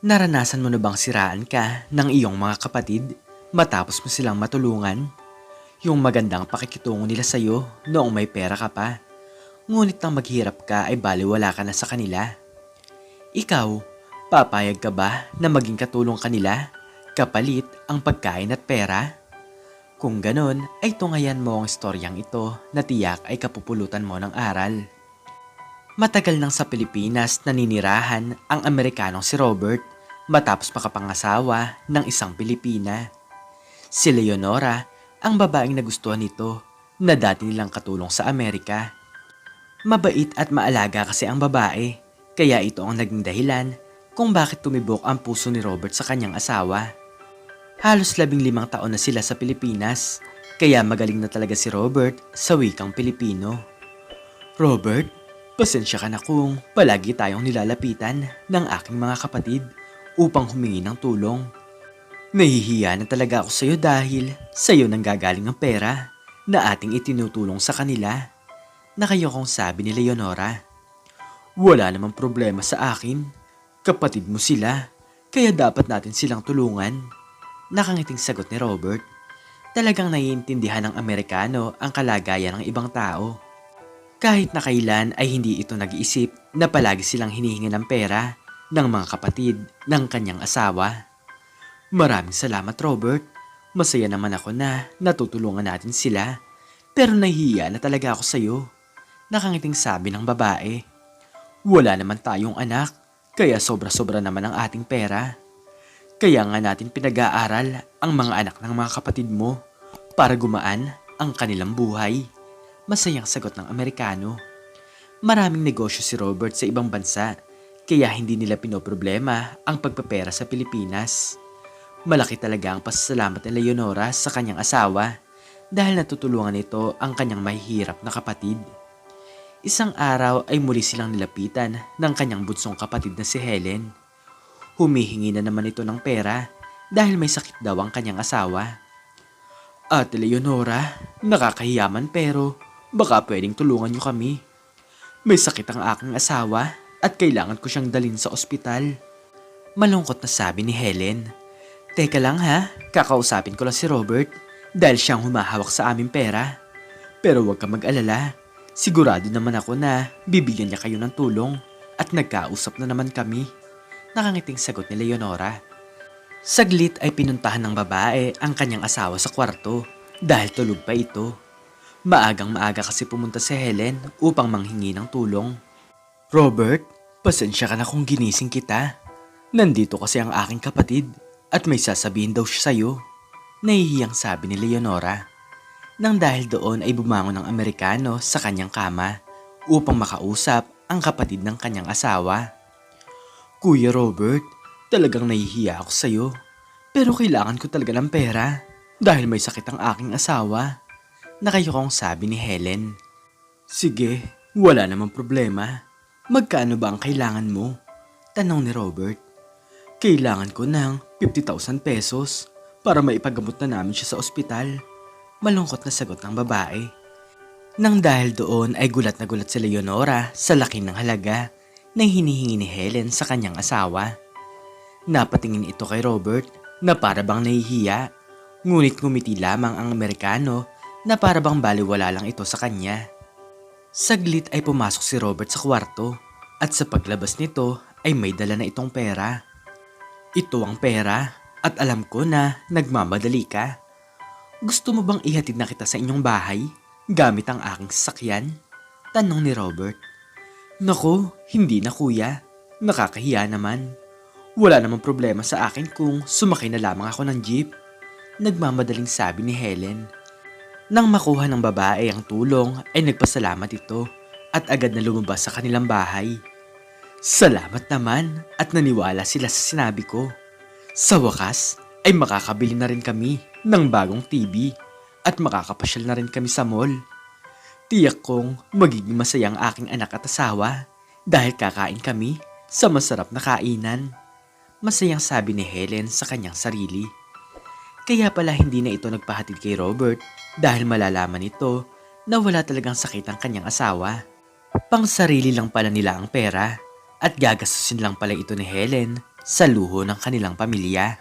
Naranasan mo na bang siraan ka ng iyong mga kapatid matapos mo silang matulungan? Yung magandang pakikitungo nila sa'yo noong may pera ka pa, ngunit nang maghirap ka ay baliwala ka na sa kanila. Ikaw, papayag ka ba na maging katulong kanila kapalit ang pagkain at pera? Kung ganon, ay tungayan mo ang istoryang ito na tiyak ay kapupulutan mo ng aral. Matagal nang sa Pilipinas naninirahan ang Amerikanong si Robert matapos makapangasawa ng isang Pilipina. Si Leonora ang babaeng nagustuhan nito na dati nilang katulong sa Amerika. Mabait at maalaga kasi ang babae, kaya ito ang naging dahilan kung bakit tumibok ang puso ni Robert sa kanyang asawa. Halos 15 taon na sila sa Pilipinas, kaya magaling na talaga si Robert sa wikang Pilipino. Robert, pasensya ka na kung palagi tayong nilalapitan ng aking mga kapatid upang humingi ng tulong. Nahihiya na talaga ako sa'yo dahil sa'yo nang gagaling ang pera na ating itinutulong sa kanila. Nakayokong sabi ni Leonora. Wala namang problema sa akin. Kapatid mo sila, kaya dapat natin silang tulungan. Nakangiting sagot ni Robert. Talagang naiintindihan ng Amerikano ang kalagayan ng ibang tao. Kahit na kailan ay hindi ito nag-iisip na palagi silang hinihingi ng pera ng mga kapatid ng kanyang asawa. Maraming salamat, Robert. Masaya naman ako na natutulungan natin sila. Pero nahihiya na talaga ako sa'yo. Nakangiting sabi ng babae. Wala naman tayong anak, kaya sobra-sobra naman ang ating pera. Kaya nga natin pinag-aaral ang mga anak ng mga kapatid mo para gumaan ang kanilang buhay. Masayang sagot ng Amerikano. Maraming negosyo si Robert sa ibang bansa, kaya hindi nila pinoproblema ang pagpapera sa Pilipinas. Malaki talaga ang pasasalamat ni Leonora sa kanyang asawa dahil natutulungan nito ang kanyang mahihirap na kapatid. Isang araw ay muli silang nilapitan ng kanyang bunsong kapatid na si Helen. Humihingi na naman ito ng pera dahil may sakit daw ang kanyang asawa. Ate Leonora, nakakahiyaman pero baka pwedeng tulungan niyo kami. May sakit ang aking asawa at kailangan ko siyang dalhin sa ospital. Malungkot na sabi ni Helen. Teka lang ha, kakausapin ko lang si Robert dahil siyang humahawak sa aming pera. Pero huwag ka mag-alala, sigurado naman ako na bibigyan niya kayo ng tulong at nagkausap na naman kami. Nakangiting sagot ni Leonora. Saglit ay pinuntahan ng babae ang kanyang asawa sa kwarto dahil tulog pa ito. Maagang maaga kasi pumunta si Helen upang manghingi ng tulong. Robert, pasensya ka na kung ginising kita. Nandito kasi ang aking kapatid at may sasabihin daw siya sa'yo. Nahihiyang sabi ni Leonora. Nang dahil doon ay bumangon ng Amerikano sa kanyang kama upang makausap ang kapatid ng kanyang asawa. Kuya Robert, talagang nahihiya ako sa'yo. Pero kailangan ko talaga ng pera dahil may sakit ang aking asawa. Nakayokong sabi ni Helen. Sige, wala namang problema. Magkano ba ang kailangan mo? Tanong ni Robert. Kailangan ko ng 50,000 pesos para maipagamot na namin siya sa ospital. Malungkot na sagot ng babae. Nang dahil doon ay gulat na gulat si Leonora sa laki ng halaga na hinihingi ni Helen sa kanyang asawa. Napatingin ito kay Robert na para bang nahihiya, ngunit ngumiti lamang ang Amerikano na para bang baliwala lang ito sa kanya. Saglit ay pumasok si Robert sa kwarto at sa paglabas nito ay may dala na itong pera. Ito ang pera at alam ko na nagmamadali ka. Gusto mo bang ihatid na kita sa inyong bahay gamit ang aking sasakyan? Tanong ni Robert. Naku, hindi na kuya. Nakakahiya naman. Wala namang problema sa akin kung sumakay na lamang ako ng jeep. Nagmamadaling sabi ni Helen. Nang makuha ng babae ang tulong ay nagpasalamat ito at agad na lumabas sa kanilang bahay. Salamat naman at naniwala sila sa sinabi ko. Sa wakas ay makakabili na rin kami ng bagong TV at makakapasyal na rin kami sa mall. Tiyak kong magiging masaya ang aking anak at asawa dahil kakain kami sa masarap na kainan. Masayang sabi ni Helen sa kanyang sarili. Kaya pala hindi na ito nagpahatid kay Robert dahil malalaman nito na wala talagang sakit ang kanyang asawa. Pang sarili lang pala nila ang pera at gagastusin lang pala ito ni Helen sa luho ng kanilang pamilya.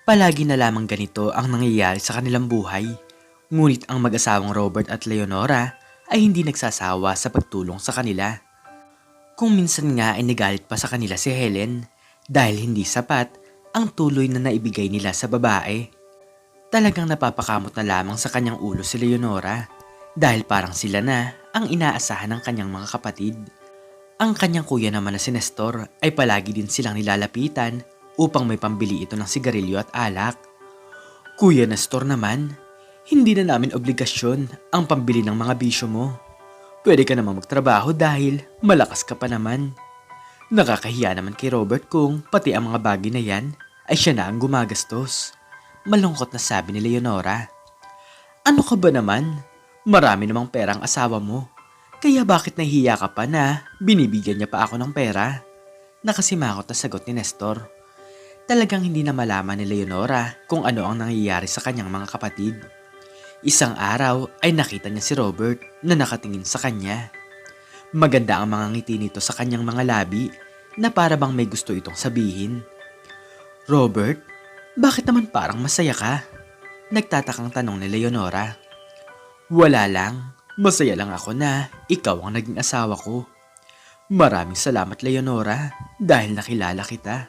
Palagi na lamang ganito ang nangyayari sa kanilang buhay. Ngunit ang mag-asawang Robert at Leonora ay hindi nagsasawa sa pagtulong sa kanila. Kung minsan nga ay nagalit pa sa kanila si Helen dahil hindi sapat ang tuloy na naibigay nila sa babae. Talagang napapakamot na lamang sa kanyang ulo si Leonora dahil parang sila na ang inaasahan ng kanyang mga kapatid. Ang kanyang kuya naman na si Nestor ay palagi din silang nilalapitan upang may pambili ito ng sigarilyo at alak. Kuya Nestor naman, hindi na namin obligasyon ang pambili ng mga bisyo mo. Pwede ka naman magtrabaho dahil malakas ka pa naman. Nakakahiya naman kay Robert kung pati ang mga bagay na yan ay siya na ang gumagastos. Malungkot na sabi ni Leonora. Ano ka ba naman? Marami namang pera ang asawa mo. Kaya bakit nahihiya ka pa na binibigyan niya pa ako ng pera? Nakasimakot na sagot ni Nestor. Talagang hindi na malaman ni Leonora kung ano ang nangyayari sa kanyang mga kapatid. Isang araw ay nakita niya si Robert na nakatingin sa kanya. Maganda ang mga ngiti nito sa kanyang mga labi na para bang may gusto itong sabihin. Robert, bakit naman parang masaya ka? Nagtatakang tanong ni Leonora. Wala lang, masaya lang ako na ikaw ang naging asawa ko. Maraming salamat Leonora dahil nakilala kita.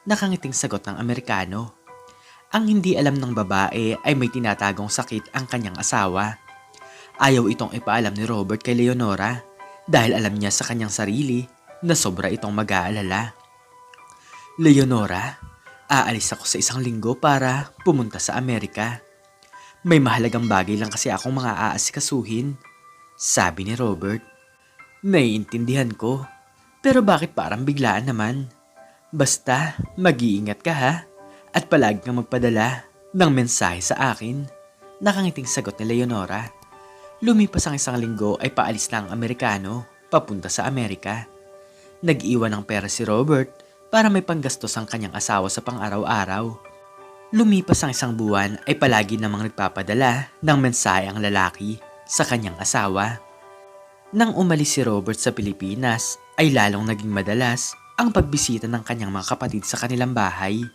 Nakangiting sagot ng Amerikano. Ang hindi alam ng babae ay may tinatagong sakit ang kanyang asawa. Ayaw itong ipaalam ni Robert kay Leonora dahil alam niya sa kanyang sarili na sobra itong mag-aalala. Leonora, aalis ako sa 1 linggo para pumunta sa Amerika. May mahalagang bagay lang kasi akong mga aasikasuhin, sabi ni Robert. Naiintindihan ko, pero bakit parang biglaan naman? Basta, mag-iingat ka ha, at palagi kang magpadala ng mensahe sa akin. Nakangiting sagot ni Leonora. Lumipas ang 1 linggo ay paalis na ang Amerikano papunta sa Amerika. Nag-iwan ng pera si Robert para may panggastos ang kanyang asawa sa pang-araw-araw. Lumipas ang 1 buwan ay palagi namang nagpapadala ng mensahe ang lalaki sa kanyang asawa. Nang umalis si Robert sa Pilipinas ay lalong naging madalas ang pagbisita ng kanyang mga kapatid sa kanilang bahay.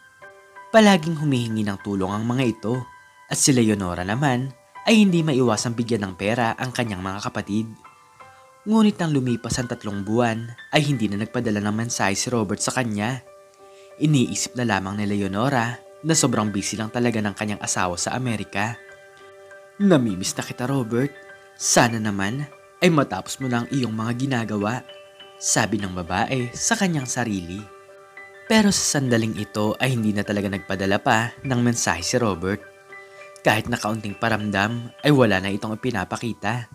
Palaging humihingi ng tulong ang mga ito at si Leonora naman ay hindi maiwasang bigyan ng pera ang kanyang mga kapatid. Ngunit nang lumipas ang 3 buwan ay hindi na nagpadala ng mensahe si Robert sa kanya. Iniisip na lamang ni Leonora na sobrang busy lang talaga ng kanyang asawa sa Amerika. Namimiss na kita Robert. Sana naman ay matapos mo na ang iyong mga ginagawa, sabi ng babae sa kanyang sarili. Pero sa sandaling ito ay hindi na talaga nagpadala pa ng mensahe si Robert. Kahit na kaunting paramdam ay wala na itong ipinapakita.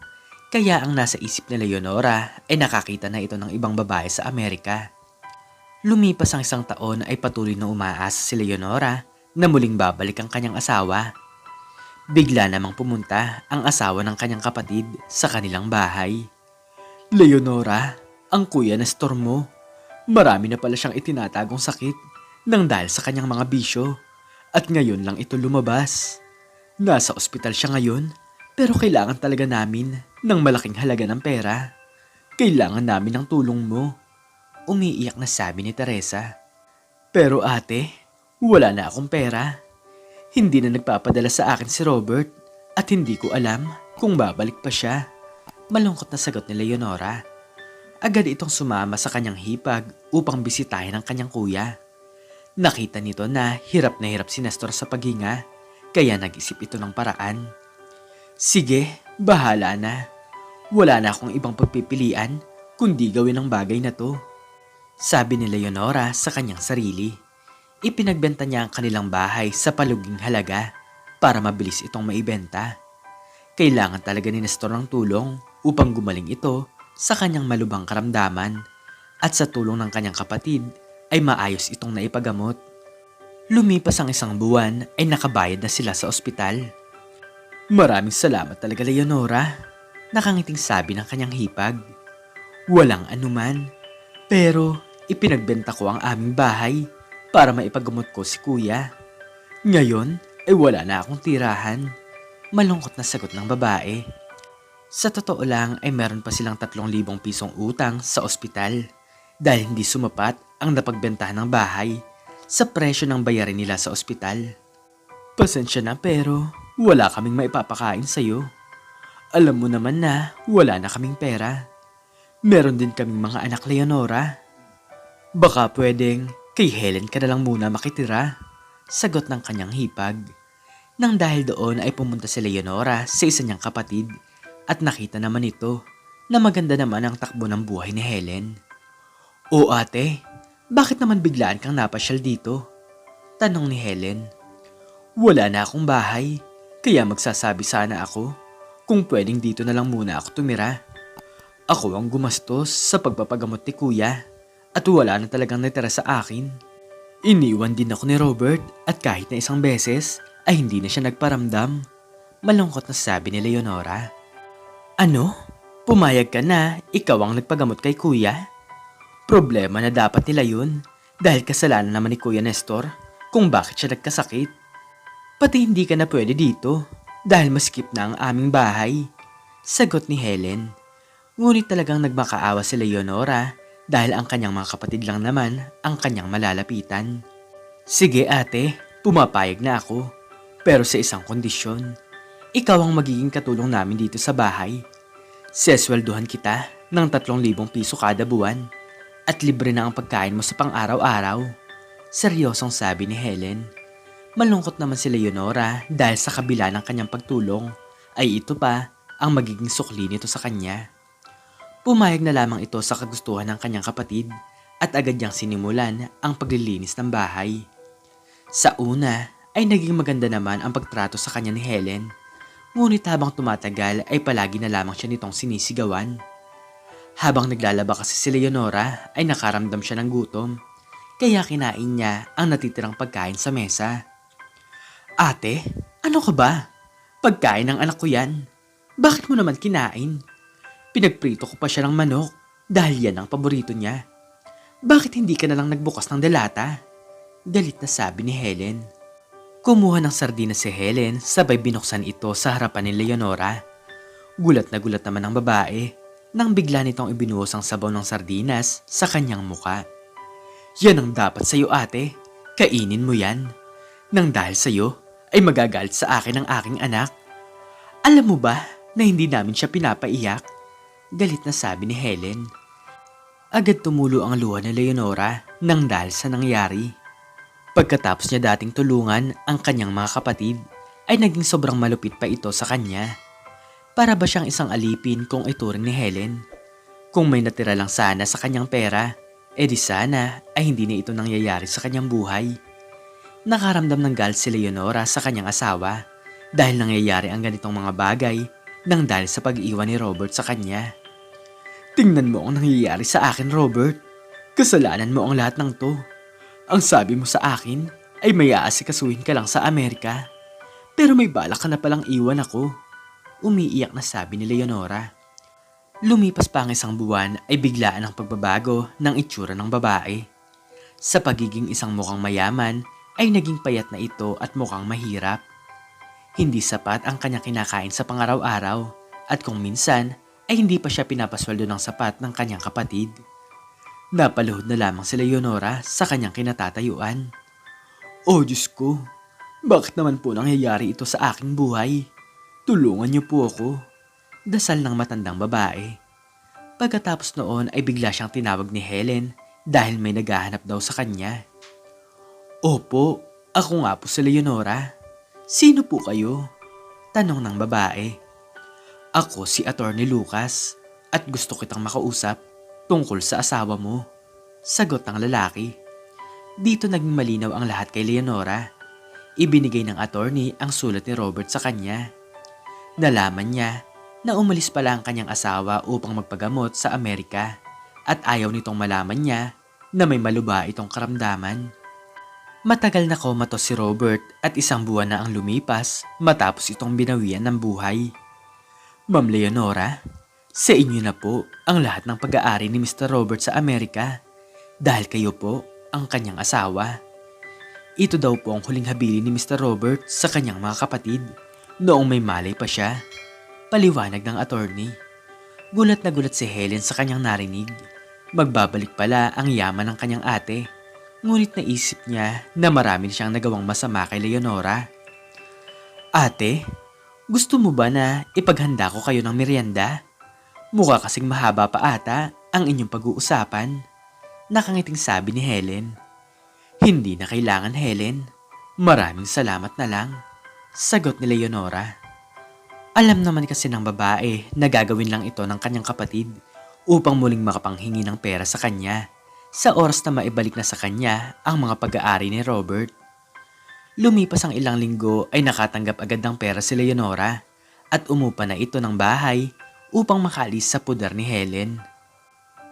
Kaya ang nasa isip ni Leonora ay nakakita na ito ng ibang babae sa Amerika. Lumipas ang 1 taon ay patuloy na umaasa si Leonora na muling babalik ang kanyang asawa. Bigla namang pumunta ang asawa ng kanyang kapatid sa kanilang bahay. Leonora, ang kuya Nestor mo. Marami na pala siyang itinatagong sakit nang dahil sa kanyang mga bisyo. At ngayon lang ito lumabas. Nasa ospital siya ngayon pero kailangan talaga namin ng malaking halaga ng pera. Kailangan namin ng tulong mo. Umiiyak na sabi ni Teresa. Pero ate, wala na akong pera. Hindi na nagpapadala sa akin si Robert at hindi ko alam kung babalik pa siya. Malungkot na sagot ni Leonora. Agad itong sumama sa kanyang hipag upang bisitahin ang kanyang kuya. Nakita nito na hirap si Nestor sa paghinga, kaya nag-isip ito ng paraan. Sige, bahala na. Wala na akong ibang pagpipilian kundi gawin ang bagay na to, sabi ni Leonora sa kanyang sarili. Ipinagbenta niya ang kanilang bahay sa paluging halaga para mabilis itong maibenta. Kailangan talaga ni Nestor ng tulong upang gumaling ito sa kanyang malubhang karamdaman at sa tulong ng kanyang kapatid ay maayos itong naipagamot. Lumipas ang 1 buwan ay nakabayad na sila sa ospital. Maraming salamat talaga Leonora, nakangiting sabi ng kanyang hipag. Walang anuman, pero ipinagbenta ko ang aming bahay para maipagamot ko si kuya. Ngayon ay wala na akong tirahan, malungkot na sagot ng babae. Sa totoo lang ay meron pa silang 3,000 pisong utang sa ospital dahil hindi sumapat ang napagbentahan ng bahay sa presyo ng bayarin nila sa ospital. Pasensya na pero wala kaming maipapakain sa'yo. Alam mo naman na wala na kaming pera. Meron din kaming mga anak, Leonora. Baka pwedeng kay Helen ka na lang muna makitira, sagot ng kanyang hipag. Nang dahil doon ay pumunta si Leonora sa isa niyang kapatid at nakita naman ito na maganda naman ang takbo ng buhay ni Helen. O ate, bakit naman biglaan kang napasyal dito? Tanong ni Helen. Wala na akong bahay, kaya magsasabi sana ako kung pwedeng dito na lang muna ako tumira. Ako ang gumastos sa pagpapagamot ni kuya at wala na talagang natira sa akin. Iniwan din ako ni Robert at kahit na isang beses ay hindi na siya nagparamdam. Malungkot na sabi ni Leonora. Ano? Pumayag ka na ikaw ang nagpagamot kay kuya? Problema na dapat nila yun dahil kasalanan naman ni Kuya Nestor kung bakit siya nagkasakit. Pati hindi ka na pwede dito dahil maskip na ang aming bahay, sagot ni Helen. Ngunit talagang nagmakaawa si Leonora dahil ang kanyang mga kapatid lang naman ang kanyang malalapitan. Sige ate, pumapayag na ako. Pero sa isang kondisyon, ikaw ang magiging katulong namin dito sa bahay. Seswelduhan kita ng 3,000 piso kada buwan at libre na ang pagkain mo sa pang-araw-araw. Seryosong sabi ni Helen. Malungkot naman si Leonora dahil sa kabila ng kanyang pagtulong ay ito pa ang magiging sukli nito sa kanya. Pumayag na lamang ito sa kagustuhan ng kanyang kapatid at agad niyang sinimulan ang paglilinis ng bahay. Sa una ay naging maganda naman ang pagtrato sa kanya ni Helen, ngunit habang tumatagal ay palagi na lamang siya nitong sinisigawan. Habang naglalaba kasi si Leonora ay nakaramdam siya ng gutom, kaya kinain niya ang natitirang pagkain sa mesa. Ate, ano ka ba? Pagkain ng anak ko yan. Bakit mo naman kinain? Pinagprito ko pa siya ng manok dahil yan ang paborito niya. Bakit hindi ka na lang nagbukas ng delata? Galit na sabi ni Helen. Kumuha ng sardinas si Helen sabay binuksan ito sa harapan ni Leonora. Gulat na gulat naman ang babae nang bigla nitong ibinuhos ang sabaw ng sardinas sa kanyang muka. Yan ang dapat sa'yo ate, kainin mo yan. Nang dahil sa'yo ay magagalit sa akin ang aking anak. Alam mo ba na hindi namin siya pinapaiyak? Galit na sabi ni Helen. Agad tumulo ang luha ni Leonora nang dahil sa nangyari. Pagkatapos niya dating tulungan ang kanyang mga kapatid, ay naging sobrang malupit pa ito sa kanya. Para ba siyang isang alipin kung ituring ni Helen? Kung may natira lang sana sa kanyang pera, edi sana ay hindi na ito nangyayari sa kanyang buhay. Nakaramdam ng galit si Leonora sa kanyang asawa dahil nangyayari ang ganitong mga bagay nang dahil sa pag-iwan ni Robert sa kanya. Tingnan mo ang nangyayari sa akin, Robert. Kasalanan mo ang lahat ng to. Ang sabi mo sa akin ay may aasikasuhin ka lang sa Amerika. Pero may balak ka na palang iwan ako. Umiiyak na sabi ni Leonora. Lumipas pa ang isang buwan ay biglaan ang pagbabago ng itsura ng babae. Sa pagiging isang mukhang mayaman ay naging payat na ito at mukhang mahirap. Hindi sapat ang kanyang kinakain sa pangaraw-araw at kung minsan ay hindi pa siya pinapasweldo ng sapat ng kanyang kapatid. Napaluhod na lamang si Leonora sa kanyang kinatatayuan. Oh Diyos ko, bakit naman po nangyayari ito sa aking buhay? Tulungan niyo po ako. Dasal ng matandang babae. Pagkatapos noon ay bigla siyang tinawag ni Helen dahil may naghahanap daw sa kanya. Opo, ako nga po si Leonora. Sino po kayo? Tanong ng babae. Ako si Attorney Lucas at gusto kitang makausap tungkol sa asawa mo. Sagot ng lalaki. Dito naging malinaw ang lahat kay Leonora. Ibinigay ng attorney ang sulat ni Robert sa kanya. Nalaman niya na umalis pala ang kanyang asawa upang magpagamot sa Amerika at ayaw nitong malaman niya na may maluba itong karamdaman. Matagal na komatos si Robert at 1 buwan na ang lumipas matapos itong binawian ng buhay. Ma'am Leonora, sa inyo na po ang lahat ng pag-aari ni Mr. Robert sa Amerika dahil kayo po ang kanyang asawa. Ito daw po ang huling habili ni Mr. Robert sa kanyang mga kapatid noong may malay pa siya. Paliwanag ng attorney. Gulat na gulat si Helen sa kanyang narinig. Magbabalik pala ang yaman ng kanyang ate. Ngunit naisip niya na marami siyang nagawang masama kay Leonora. Ate, gusto mo ba na ipaghanda ko kayo ng merienda? Mukha kasing mahaba pa ata ang inyong pag-uusapan. Nakangiting sabi ni Helen. Hindi na kailangan, Helen. Maraming salamat na lang. Sagot ni Leonora. Alam naman kasi ng babae na gagawin lang ito ng kanyang kapatid upang muling makapanghingi ng pera sa kanya sa oras na maibalik na sa kanya ang mga pag-aari ni Robert. Lumipas ang ilang linggo ay nakatanggap agad ng pera si Leonora at umupa na ito ng bahay upang makaalis sa pudar ni Helen.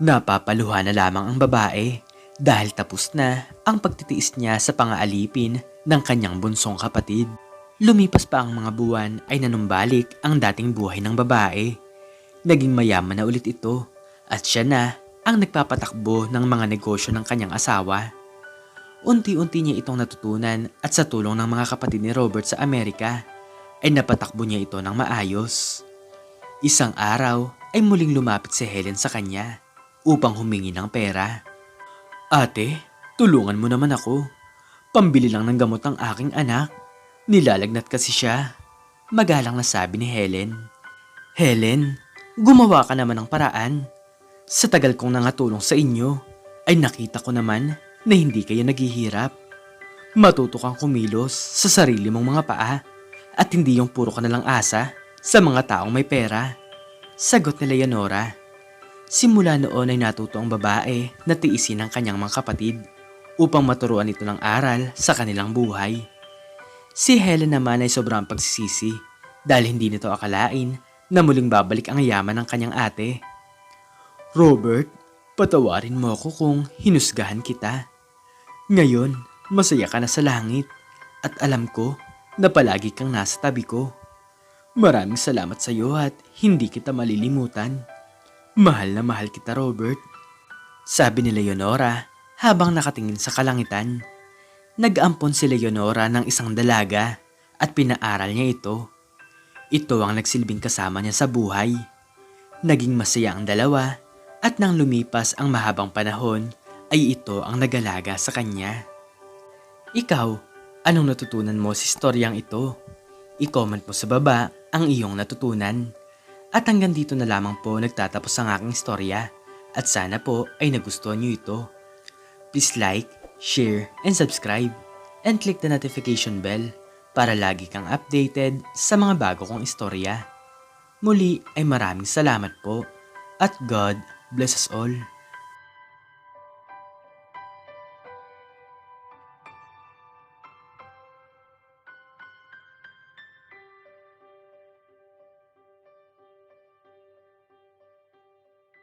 Napapaluha na lamang ang babae dahil tapos na ang pagtitiis niya sa pangaalipin ng kanyang bunsong kapatid. Lumipas pa ang mga buwan ay nanumbalik ang dating buhay ng babae. Naging mayaman na ulit ito at siya na ang nagpapatakbo ng mga negosyo ng kanyang asawa. Unti-unti niya itong natutunan at sa tulong ng mga kapatid ni Robert sa Amerika ay napatakbo niya ito ng maayos. Isang araw ay muling lumapit si Helen sa kanya upang humingi ng pera. Ate, tulungan mo naman ako. Pambili lang ng gamot ng aking anak. Nilalagnat kasi siya. Magalang na sabi ni Helen. Helen, gumawa ka naman ng paraan. Sa tagal kong nangatulong sa inyo, ay nakita ko naman na hindi kayo naghihirap. Matuto kang kumilos sa sarili mong mga paa at hindi yung puro ka nalang asa sa mga taong may pera. Sagot ni Leonora. Simula noon ay natuto ang babae na tiisin ang kanyang mga kapatid upang maturuan ito ng aral sa kanilang buhay. Si Helen naman ay sobrang pagsisisi dahil hindi nito akalain na muling babalik ang yaman ng kanyang ate. Robert, patawarin mo ako kung hinusgahan kita. Ngayon, masaya ka na sa langit at alam ko na palagi kang nasa tabi ko. Maraming salamat sa iyo at hindi kita malilimutan. Mahal na mahal kita, Robert. Sabi ni Leonora habang nakatingin sa kalangitan. Nag-ampon si Leonora ng isang dalaga at pinaaral niya ito. Ito ang nagsilbing kasama niya sa buhay. Naging masaya ang dalawa at nang lumipas ang mahabang panahon ay ito ang nagalaga sa kanya. Ikaw, anong natutunan mo sa istoryang ito? I-comment mo sa baba ang iyong natutunan. At hanggang dito na lamang po nagtatapos ang aking istorya at sana po ay nagustuhan niyo ito. Please like, share, and subscribe and click the notification bell para lagi kang updated sa mga bago kong istorya. Muli ay maraming salamat po at God bless us all.